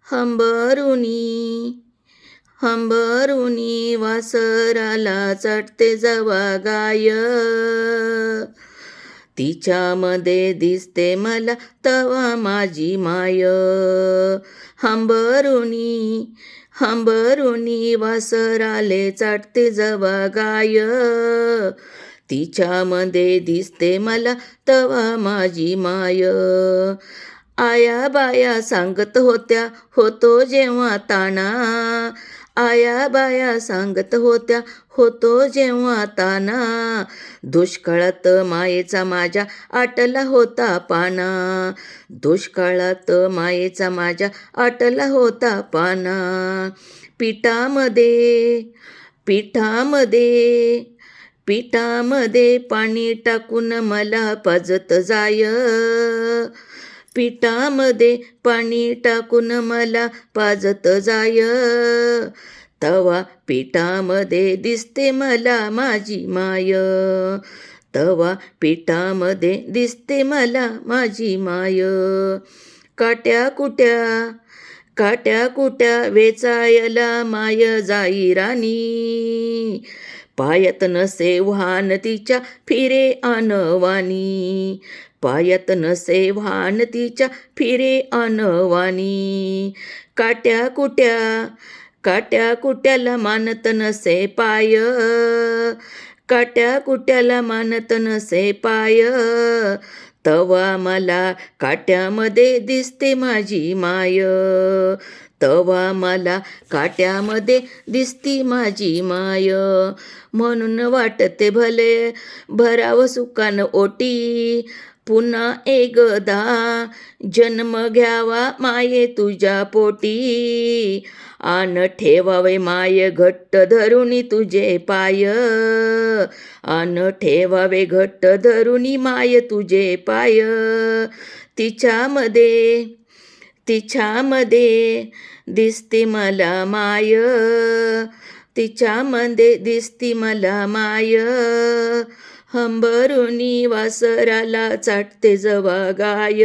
हंबरुनी हंबरुनी वासराला चटते जवा गाय, तिच्यामध्ये दिसते मला तवा माझी माय. हंबरुनी हंबरुनी वासराले चाटते जवा गाय, तिच्यामध्ये दिसते मला तवा माझी माय. आया बाया सांगत होत्या होतो जेव्हा ताना, आया बाया सांगत होत्या होतो जेव्हा ताना, दुष्काळात मायेचा माझ्या आटला होता पाना, दुष्काळात मायेचा माझ्या आटला होता पाना. पिठामध्ये पिठामध्ये पिठामध्ये पाणी टाकून मला पाजत जाय, पिठामध्ये पाणी टाकून मला पाजत जाय, तवा पिठामध्ये दिसते मला माझी माय, तवा पिठामध्ये दिसते मला माझी माय. काट्या कुट्या वेचायला माय जाई राणी, पायात नसे वाहन तिच्या फिरे अनवानी, पायात नसे वाहन तिच्या फिरे अनवानी. काट्या कुट्याला मानत नसे पाय, काट्या कुट्याला मानत नसे पाय, तवा मला काट्यामध्ये दिसते माझी माय, तवा मला काट्यामध्ये दिसती माझी माय. म्हणून वाटते भले भराव सुकान ओटी, पुन्हा एकदा जन्म घ्यावा माये तुझ्या पोटी, आन ठेवावे माय घट्ट धरुनी तुझे पाय, आन ठेवावे घट्ट धरुनी माय तुझे पाय. तिच्यामध्ये दिसते मला माय, तिच्यामध्ये दिसती मला माय. हंबरुनी वासराला चाटते जवा गाय,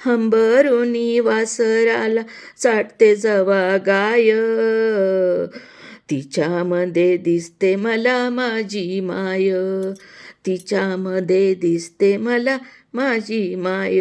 हंबरुनी वासराला चाटते जवा गाय, तिच्यामध्ये दिसते मला माझी माय, तिच्यामध्ये दिसते मला माझी माय.